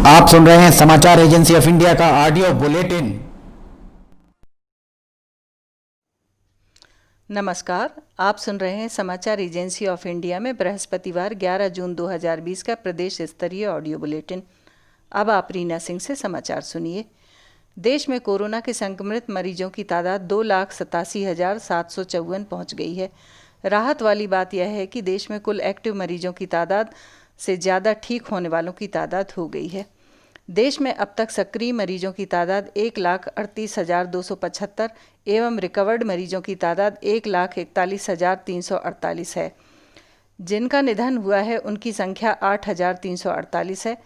आप सुन रहे हैं समाचार एजेंसी ऑफ इंडिया का ऑडियो बुलेटिन। नमस्कार, आप सुन रहे हैं समाचार एजेंसी ऑफ इंडिया में बृहस्पतिवार 11 जून 2020 का प्रदेश स्तरीय ऑडियो बुलेटिन। अब आप रीना सिंह से समाचार सुनिए। देश में कोरोना के संक्रमित मरीजों की तादाद 2,87,754 पहुंच गई है। राहत वाली बात यह है कि देश में कुल एक्टिव मरीजों की तादाद से ज़्यादा ठीक होने वालों की तादाद हो गई है। देश में अब तक सक्रिय मरीजों की तादाद 1,38,275 एवं रिकवर्ड मरीजों की तादाद 1,41,348 है। जिनका निधन हुआ है उनकी संख्या 8,348 है।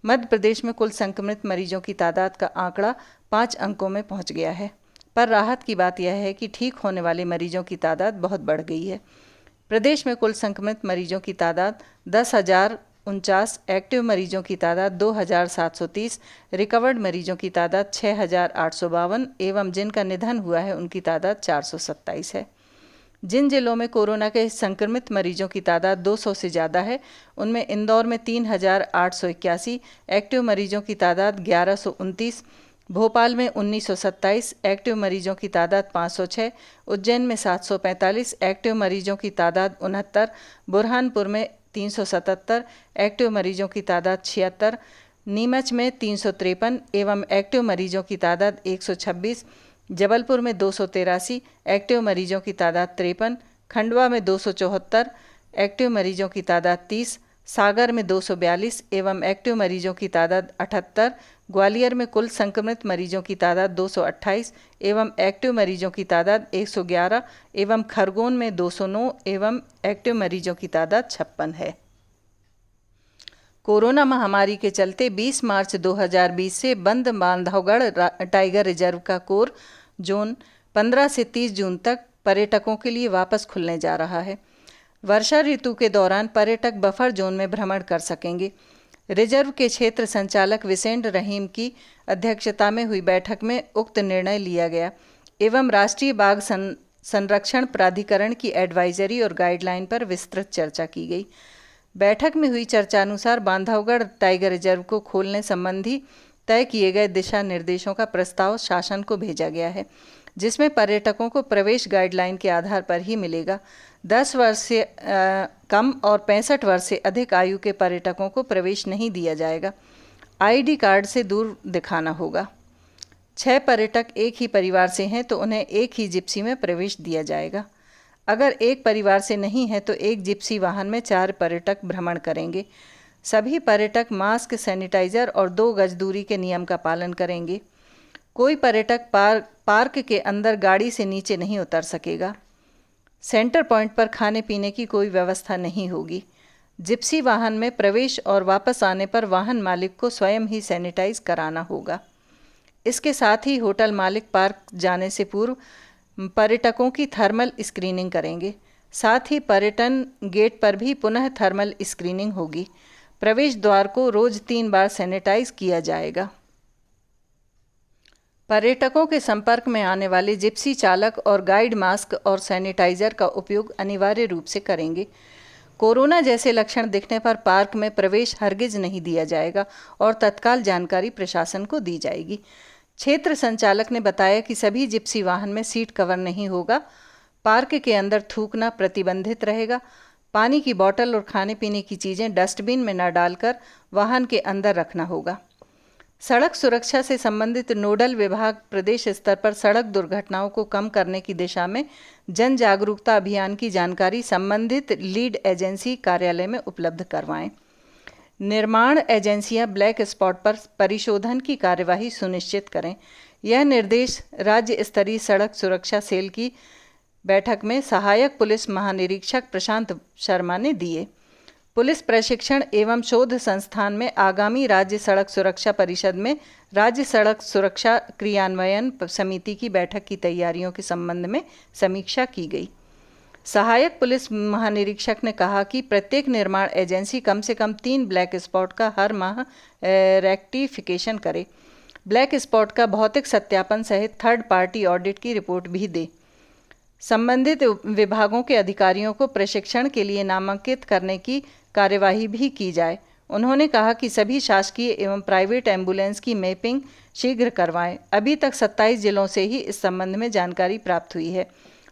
मध्य प्रदेश में कुल संक्रमित मरीजों की तादाद का आंकड़ा 5 अंकों में पहुंच गया है। पर राहत की बात यह है कि ठीक होने वाले मरीजों की तादाद बहुत बढ़ गई है। प्रदेश में कुल संक्रमित मरीजों की तादाद 10,049, एक्टिव मरीजों की तादाद 2,730, रिकवर्ड मरीजों की तादाद 6,852 एवं जिनका निधन हुआ है उनकी तादाद 427 है। जिन जिलों में कोरोना के संक्रमित मरीजों की तादाद 200 से ज़्यादा है उनमें इंदौर में 3,881, एक्टिव मरीजों की तादाद 1,129, भोपाल में 1,927, एक्टिव मरीजों की तादाद 506, उज्जैन में 745, एक्टिव मरीजों की तादाद 69, बुरहानपुर में 377, एक्टिव मरीजों की तादाद 76, नीमच में 353 एवं एक्टिव मरीजों की तादाद 126, जबलपुर में 283, एक्टिव मरीजों की तादाद 53, खंडवा में 274, एक्टिव मरीजों की तादाद 30, सागर में 242 एवं एक्टिव मरीजों की तादाद 78, ग्वालियर में कुल संक्रमित मरीजों की तादाद 228 एवं एक्टिव मरीजों की तादाद 111 एवं खरगोन में 209 एवं एक्टिव मरीजों की तादाद 56 है। कोरोना महामारी के चलते 20 मार्च 2020 से बंद बांधवगढ़ टाइगर रिजर्व का कोर जोन 15 से 30 जून तक पर्यटकों के लिए वापस खुलने जा रहा है। वर्षा ऋतु के दौरान पर्यटक बफर जोन में भ्रमण कर सकेंगे। रिजर्व के क्षेत्र संचालक विसेंट रहीम की अध्यक्षता में हुई बैठक में उक्त निर्णय लिया गया एवं राष्ट्रीय बाघ संरक्षण प्राधिकरण की एडवाइजरी और गाइडलाइन पर विस्तृत चर्चा की गई। बैठक में हुई चर्चा अनुसार बांधवगढ़ टाइगर रिजर्व को खोलने संबंधी तय किए गए दिशा निर्देशों का प्रस्ताव शासन को भेजा गया है, जिसमें पर्यटकों को प्रवेश गाइडलाइन के आधार पर ही मिलेगा। 10 वर्ष से कम और 65 वर्ष से अधिक आयु के पर्यटकों को प्रवेश नहीं दिया जाएगा। आईडी कार्ड से दूर दिखाना होगा। 6 पर्यटक एक ही परिवार से हैं तो उन्हें एक ही जिप्सी में प्रवेश दिया जाएगा। अगर एक परिवार से नहीं है तो एक जिप्सी वाहन में 4 पर्यटक भ्रमण करेंगे। सभी पर्यटक मास्क, सैनिटाइजर और 2 गज दूरी के नियम का पालन करेंगे। कोई पर्यटक पार्क के अंदर गाड़ी से नीचे नहीं उतर सकेगा। सेंटर पॉइंट पर खाने पीने की कोई व्यवस्था नहीं होगी। जिप्सी वाहन में प्रवेश और वापस आने पर वाहन मालिक को स्वयं ही सैनिटाइज कराना होगा। इसके साथ ही होटल मालिक पार्क जाने से पूर्व पर्यटकों की थर्मल स्क्रीनिंग करेंगे। साथ ही पर्यटन गेट पर भी पुनः थर्मल स्क्रीनिंग होगी। प्रवेश द्वार को रोज 3 बार सैनिटाइज किया जाएगा। पर्यटकों के संपर्क में आने वाले जिप्सी चालक और गाइड मास्क और सैनिटाइजर का उपयोग अनिवार्य रूप से करेंगे। कोरोना जैसे लक्षण दिखने पर पार्क में प्रवेश हरगिज नहीं दिया जाएगा और तत्काल जानकारी प्रशासन को दी जाएगी। क्षेत्र संचालक ने बताया कि सभी जिप्सी वाहन में सीट कवर नहीं होगा। पार्क के अंदर थूकना प्रतिबंधित रहेगा। पानी की बोतल और खाने पीने की चीज़ें डस्टबिन में न डालकर वाहन के अंदर रखना होगा। सड़क सुरक्षा से संबंधित नोडल विभाग प्रदेश स्तर पर सड़क दुर्घटनाओं को कम करने की दिशा में जन जागरूकता अभियान की जानकारी संबंधित लीड एजेंसी कार्यालय में उपलब्ध करवाएं। निर्माण एजेंसियां ब्लैक स्पॉट पर परिशोधन की कार्यवाही सुनिश्चित करें। यह निर्देश राज्य स्तरीय सड़क सुरक्षा सेल की बैठक में सहायक पुलिस महानिरीक्षक प्रशांत शर्मा ने दिए। पुलिस प्रशिक्षण एवं शोध संस्थान में आगामी राज्य सड़क सुरक्षा परिषद में राज्य सड़क सुरक्षा क्रियान्वयन समिति की बैठक की तैयारियों के संबंध में समीक्षा की गई। सहायक पुलिस महानिरीक्षक ने कहा कि प्रत्येक निर्माण एजेंसी कम से कम 3 ब्लैक स्पॉट का हर माह रेक्टिफिकेशन करे। ब्लैक स्पॉट का भौतिक सत्यापन सहित थर्ड पार्टी ऑडिट की रिपोर्ट भी दे। संबंधित विभागों के अधिकारियों को प्रशिक्षण के लिए नामांकित करने की कार्यवाही भी की जाए। उन्होंने कहा कि सभी शासकीय एवं प्राइवेट एम्बुलेंस की मैपिंग शीघ्र करवाएं। अभी तक 27 जिलों से ही इस संबंध में जानकारी प्राप्त हुई है।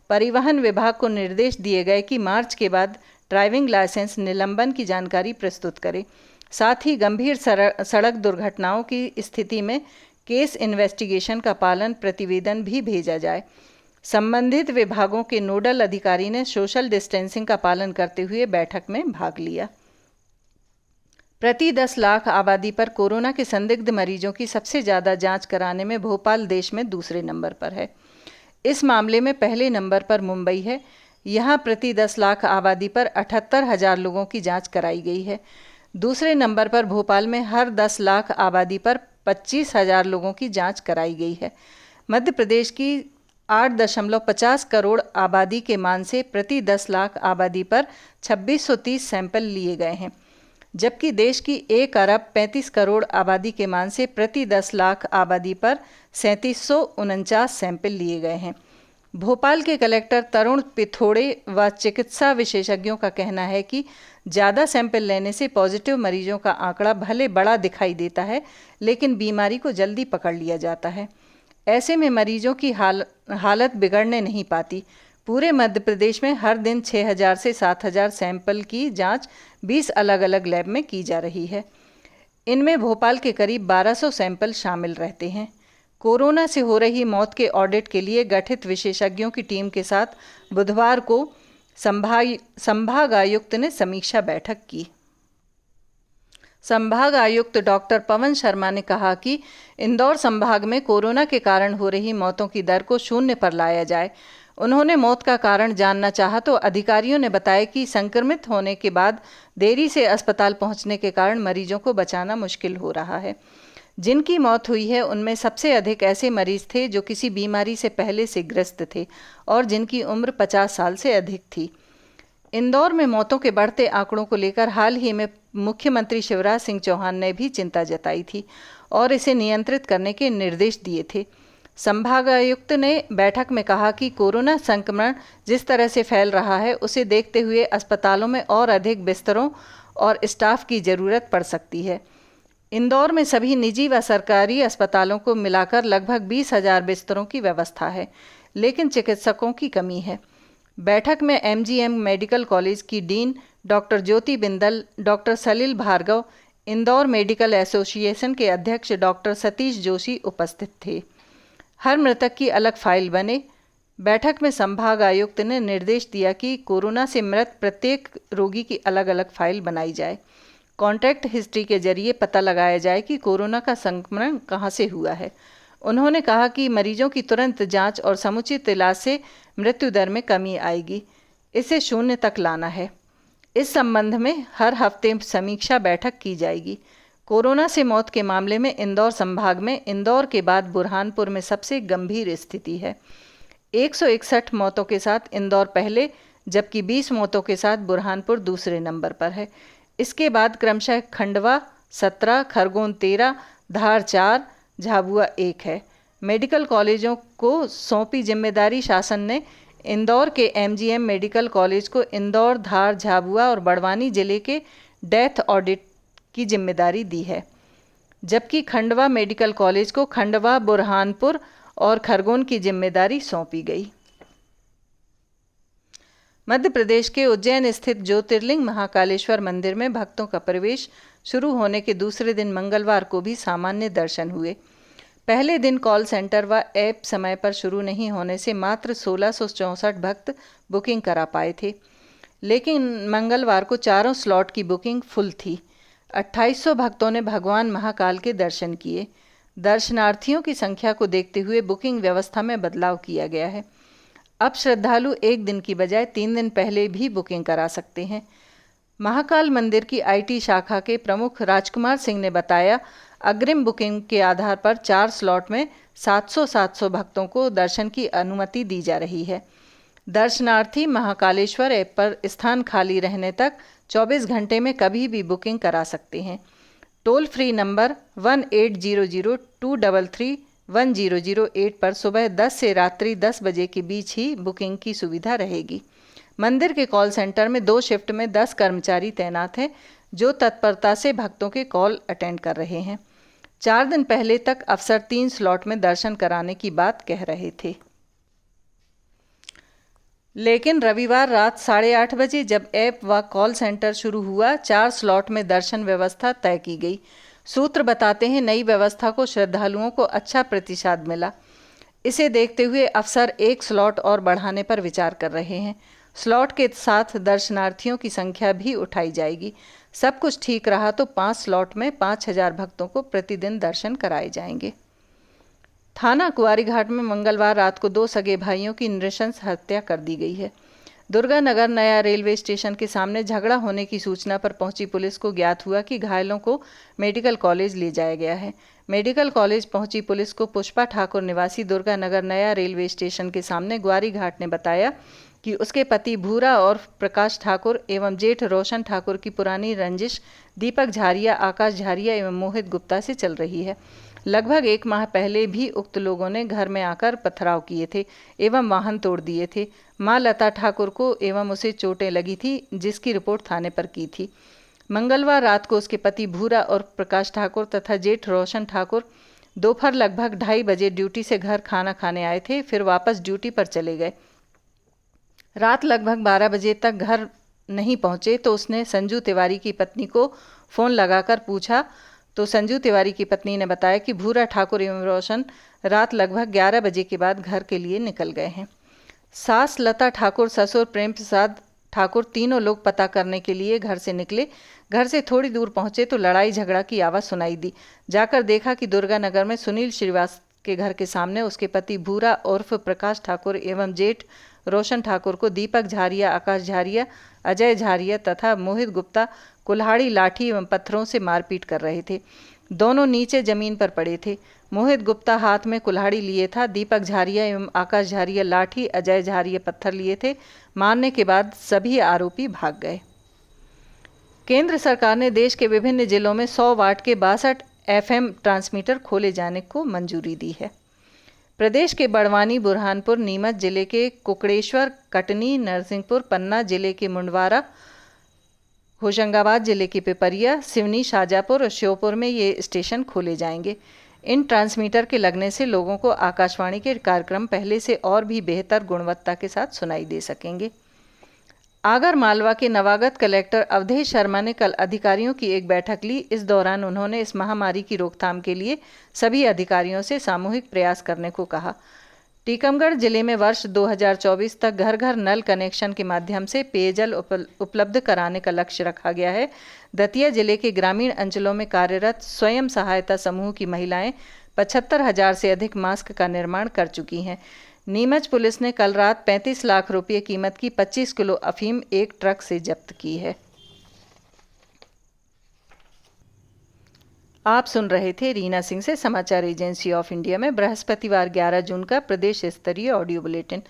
परिवहन विभाग को निर्देश दिए गए कि मार्च के बाद ड्राइविंग लाइसेंस निलंबन की जानकारी प्रस्तुत करे। साथ ही गंभीर सड़क दुर्घटनाओं की स्थिति में केस इन्वेस्टिगेशन का पालन प्रतिवेदन भी भेजा जाए। संबंधित विभागों के नोडल अधिकारी ने सोशल डिस्टेंसिंग का पालन करते हुए बैठक में भाग लिया। प्रति 10 लाख आबादी पर कोरोना के संदिग्ध मरीजों की सबसे ज़्यादा जांच कराने में भोपाल देश में दूसरे नंबर पर है। इस मामले में पहले नंबर पर मुंबई है। यहाँ प्रति 10 लाख आबादी पर 78,000 लोगों की जांच कराई गई है। दूसरे नंबर पर भोपाल में हर 10 लाख आबादी पर 25,000 लोगों की जांच कराई गई है। मध्य प्रदेश की 8.50 करोड़ आबादी के मान से प्रति 10 लाख आबादी पर 2630 सैंपल लिए गए हैं, जबकि देश की 1 अरब 35 करोड़ आबादी के मान से प्रति 10 लाख आबादी पर 3749 सैंपल लिए गए हैं। भोपाल के कलेक्टर तरुण पिथोड़े व चिकित्सा विशेषज्ञों का कहना है कि ज़्यादा सैंपल लेने से पॉजिटिव मरीजों का आंकड़ा भले बड़ा दिखाई देता है, लेकिन बीमारी को जल्दी पकड़ लिया जाता है। ऐसे में मरीजों की हालत बिगड़ने नहीं पाती। पूरे मध्य प्रदेश में हर दिन 6,000 से 7,000 सैंपल की जांच 20 अलग अलग लैब में की जा रही है। इनमें भोपाल के करीब 1200 सैंपल शामिल रहते हैं। कोरोना से हो रही मौत के ऑडिट के लिए गठित विशेषज्ञों की टीम के साथ बुधवार को संभाग आयुक्त ने समीक्षा बैठक की। संभाग आयुक्त डॉक्टर पवन शर्मा ने कहा कि इंदौर संभाग में कोरोना के कारण हो रही मौतों की दर को 0 पर लाया जाए। उन्होंने मौत का कारण जानना चाहा तो अधिकारियों ने बताया कि संक्रमित होने के बाद देरी से अस्पताल पहुंचने के कारण मरीजों को बचाना मुश्किल हो रहा है। जिनकी मौत हुई है उनमें सबसे अधिक ऐसे मरीज थे जो किसी बीमारी से पहले से ग्रस्त थे और जिनकी उम्र 50 साल से अधिक थी। इंदौर में मौतों के बढ़ते आंकड़ों को लेकर हाल ही में मुख्यमंत्री शिवराज सिंह चौहान ने भी चिंता जताई थी और इसे नियंत्रित करने के निर्देश दिए थे। संभागायुक्त ने बैठक में कहा कि कोरोना संक्रमण जिस तरह से फैल रहा है उसे देखते हुए अस्पतालों में और अधिक बिस्तरों और स्टाफ की ज़रूरत पड़ सकती है। इंदौर में सभी निजी व सरकारी अस्पतालों को मिलाकर लगभग 20,000 बिस्तरों की व्यवस्था है, लेकिन चिकित्सकों की कमी है। बैठक में MGM मेडिकल कॉलेज की dean doctor Jyoti Bindal, doctor Salil Bhargav, Indore medical association के अध्यक्ष डॉक्टर सतीश जोशी उपस्थित थे। हर मृतक की अलग फाइल बने। बैठक में संभाग आयुक्त ने निर्देश दिया कि कोरोना से मृत प्रत्येक रोगी की अलग अलग फाइल बनाई जाए। कॉन्टैक्ट हिस्ट्री के जरिए पता लगाया जाए कि कोरोना का संक्रमण कहां से हुआ है। उन्होंने कहा कि मरीजों की तुरंत जांच और समुचित इलाज से मृत्यु दर में कमी आएगी। इसे 0 तक लाना है। इस संबंध में हर हफ्ते समीक्षा बैठक की जाएगी। कोरोना से मौत के मामले में इंदौर संभाग में इंदौर के बाद बुरहानपुर में सबसे गंभीर स्थिति है। 161 मौतों के साथ इंदौर पहले, जबकि 20 मौतों के साथ बुरहानपुर दूसरे नंबर पर है। इसके बाद क्रमशः खंडवा 17, खरगोन 13, धार 4, झाबुआ 1 है। मेडिकल कॉलेजों को सौंपी जिम्मेदारी शासन ने इंदौर के MGM मेडिकल कॉलेज को इंदौर, धार, झाबुआ और बड़वानी जिले के डेथ ऑडिट की जिम्मेदारी दी है, जबकि खंडवा मेडिकल कॉलेज को खंडवा, बुरहानपुर और खरगोन की जिम्मेदारी सौंपी गई। मध्य प्रदेश के उज्जैन स्थित ज्योतिर्लिंग महाकालेश्वर मंदिर में भक्तों का प्रवेश शुरू होने के दूसरे दिन मंगलवार को भी सामान्य दर्शन हुए। पहले दिन कॉल सेंटर व ऐप समय पर शुरू नहीं होने से मात्र 1664 भक्त बुकिंग करा पाए थे, लेकिन मंगलवार को चारों स्लॉट की बुकिंग फुल थी। 2800 भक्तों ने भगवान महाकाल के दर्शन किए। दर्शनार्थियों की संख्या को देखते हुए बुकिंग व्यवस्था में बदलाव किया गया है। अब श्रद्धालु 1 दिन की बजाय 3 दिन पहले भी बुकिंग करा सकते हैं। महाकाल मंदिर की IT शाखा के प्रमुख राजकुमार सिंह ने बताया, अग्रिम बुकिंग के आधार पर 4 स्लॉट में 700 भक्तों को दर्शन की अनुमति दी जा रही है। दर्शनार्थी महाकालेश्वर ऐप पर स्थान खाली रहने तक 24 घंटे में कभी भी बुकिंग करा सकते हैं। टोल फ्री नंबर 1800-233-1008 पर सुबह 10 से रात्रि 10 बजे के बीच ही बुकिंग की सुविधा रहेगी। मंदिर के कॉल सेंटर में 2 शिफ्ट में 10 कर्मचारी तैनात हैं, जो तत्परता से भक्तों के कॉल अटेंड कर रहे हैं। 4 दिन पहले तक अफसर 3 स्लॉट में दर्शन कराने की बात कह रहे थे, लेकिन रविवार रात 8:30 बजे जब ऐप व कॉल सेंटर शुरू हुआ, 4 स्लॉट में दर्शन व्यवस्था तय की गई। सूत्र बताते हैं, नई व्यवस्था को श्रद्धालुओं को अच्छा प्रतिसाद मिला। इसे देखते हुए अफसर 1 स्लॉट और बढ़ाने पर विचार कर रहे हैं। स्लॉट के साथ दर्शनार्थियों की संख्या भी उठाई जाएगी। सब कुछ ठीक रहा तो 5 स्लॉट में 5000 भक्तों को प्रतिदिन दर्शन कराए जाएंगे। थाना कुंवारीघाट में मंगलवार रात को 2 सगे भाइयों की नृशंस हत्या कर दी गई है। दुर्गानगर नया रेलवे स्टेशन के सामने झगड़ा होने की सूचना पर पहुंची पुलिस को ज्ञात हुआ कि घायलों को मेडिकल कॉलेज ले जाया गया है। मेडिकल कॉलेज पहुंची पुलिस को पुष्पा ठाकुर निवासी दुर्गानगर नया रेलवे स्टेशन के सामने ग्वारीघाट ने बताया कि उसके पति भूरा और प्रकाश ठाकुर एवं जेठ रोशन ठाकुर की पुरानी रंजिश दीपक झारिया, आकाश झारिया एवं मोहित गुप्ता से चल रही है। लगभग 1 माह पहले भी उक्त लोगों ने घर में आकर पथराव किए थे एवं वाहन तोड़ दिए थे। मां लता ठाकुर को एवं उसे चोटें लगी थी, जिसकी रिपोर्ट थाने पर की थी। मंगलवार रात को उसके पति भूरा और प्रकाश ठाकुर तथा जेठ रोशन ठाकुर दोपहर लगभग 2:30 बजे ड्यूटी से घर खाना खाने आए थे, फिर वापस ड्यूटी पर चले गए। रात लगभग 12 बजे तक घर नहीं पहुंचे तो उसने संजू तिवारी की पत्नी को फ़ोन लगाकर पूछा तो संजू तिवारी की पत्नी ने बताया कि भूरा ठाकुर एवं रोशन रात लगभग 11 बजे के बाद घर के लिए निकल गए हैं। सास लता ठाकुर, ससुर प्रेम प्रसाद ठाकुर तीनों लोग पता करने के लिए घर से निकले। घर से थोड़ी दूर पहुंचे तो लड़ाई झगड़ा की आवाज़ सुनाई दी। जाकर देखा कि दुर्गानगर में सुनील श्रीवास के घर के सामने उसके पति भूरा उर्फ प्रकाश ठाकुर एवं जेठ रोशन ठाकुर को दीपक झारिया, आकाश झारिया, अजय झारिया तथा मोहित गुप्ता कुल्हाड़ी, लाठी एवं पत्थरों से मारपीट कर रहे थे। दोनों नीचे जमीन पर पड़े थे। मोहित गुप्ता हाथ में कुल्हाड़ी लिए था, दीपक झारिया एवं आकाश झारिया लाठी, अजय झारिया पत्थर लिए थे। मारने के बाद सभी आरोपी भाग गए। केंद्र सरकार ने देश के विभिन्न जिलों में 100 वाट के 62 FM ट्रांसमीटर खोले जाने को मंजूरी दी है। प्रदेश के बड़वानी, बुरहानपुर, नीमच जिले के कुकड़ेश्वर, कटनी, नरसिंहपुर, पन्ना जिले के मुंडवारा, होशंगाबाद जिले के पिपरिया, सिवनी, शाजापुर और श्योपुर में ये स्टेशन खोले जाएंगे। इन ट्रांसमीटर के लगने से लोगों को आकाशवाणी के कार्यक्रम पहले से और भी बेहतर गुणवत्ता के साथ सुनाई दे सकेंगे। आगर मालवा के नवागत कलेक्टर अवधेश शर्मा ने कल अधिकारियों की एक बैठक ली। इस दौरान उन्होंने इस महामारी की रोकथाम के लिए सभी अधिकारियों से सामूहिक प्रयास करने को कहा। टीकमगढ़ जिले में वर्ष 2024 तक घर घर नल कनेक्शन के माध्यम से पेयजल उपलब्ध कराने का लक्ष्य रखा गया है। दतिया जिले के ग्रामीण अंचलों में कार्यरत स्वयं सहायता समूह की महिलाएं 75,000 से अधिक मास्क का निर्माण कर चुकी हैं। नीमच पुलिस ने कल रात 35 लाख रुपये कीमत की 25 किलो अफीम एक ट्रक से जब्त की है। आप सुन रहे थे रीना सिंह से समाचार एजेंसी ऑफ इंडिया में बृहस्पतिवार 11 जून का प्रदेश स्तरीय ऑडियो बुलेटिन।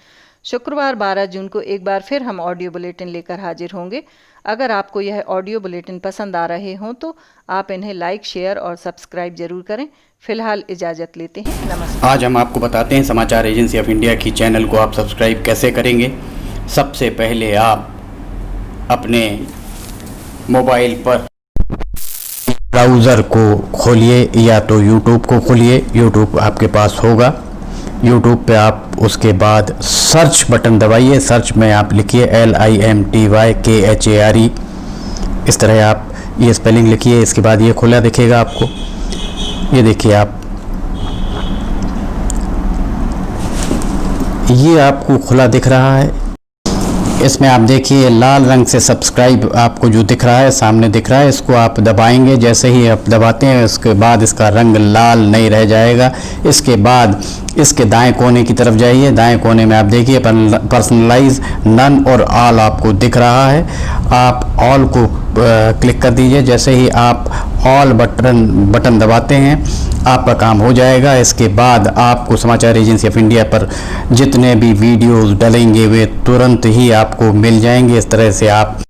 शुक्रवार 12 जून को एक बार फिर हम ऑडियो बुलेटिन लेकर हाजिर होंगे। अगर आपको यह ऑडियो बुलेटिन पसंद आ रहे हों तो आप इन्हें लाइक, शेयर और सब्सक्राइब जरूर करें। फिलहाल इजाज़त लेते हैं। नमस्कार। आज हम आपको बताते हैं समाचार एजेंसी ऑफ इंडिया की चैनल को आप सब्सक्राइब कैसे करेंगे। सबसे पहले आप अपने मोबाइल पर ब्राउज़र को खोलिए या तो YouTube को खोलिए। YouTube आपके पास होगा। YouTube पे आप उसके बाद सर्च बटन दबाइए। सर्च में आप लिखिए LIMTYKHARE। इस तरह आप ये स्पेलिंग लिखिए। इसके बाद ये खुला दिखेगा आपको। ये देखिए आप, ये आपको खुला दिख रहा है। इसमें आप देखिए लाल रंग से सब्सक्राइब आपको जो दिख रहा है, सामने दिख रहा है, इसको आप दबाएंगे। जैसे ही आप दबाते हैं उसके बाद इसका रंग लाल नहीं रह जाएगा। इसके बाद इसके दाएं कोने की तरफ जाइए। दाएं कोने में आप देखिए पर्सनलाइज, नन और ऑल आपको दिख रहा है। आप ऑल को क्लिक कर दीजिए। जैसे ही आप ऑल बटन दबाते हैं आपका काम हो जाएगा। इसके बाद आपको समाचार एजेंसी ऑफ इंडिया पर जितने भी वीडियोस डलेंगे वे तुरंत ही आपको मिल जाएंगे। इस तरह से आप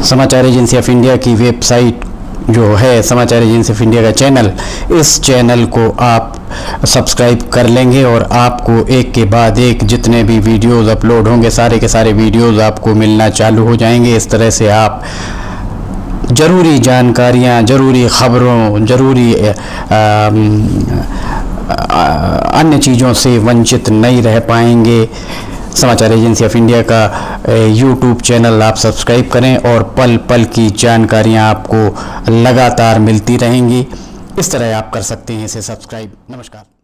समाचार एजेंसी ऑफ इंडिया की वेबसाइट जो है समाचार एजेंसी ऑफ इंडिया का चैनल, इस चैनल को आप सब्सक्राइब कर लेंगे और आपको एक के बाद एक जितने भी वीडियोस अपलोड होंगे सारे के सारे वीडियोस आपको मिलना चालू हो जाएंगे। इस तरह से आप ज़रूरी जानकारियाँ, ज़रूरी ख़बरों, ज़रूरी अन्य चीज़ों से वंचित नहीं रह पाएंगे। समाचार एजेंसी ऑफ इंडिया का यूट्यूब चैनल आप सब्सक्राइब करें और पल पल की जानकारियाँ आपको लगातार मिलती रहेंगी। इस तरह आप कर सकते हैं इसे सब्सक्राइब। नमस्कार।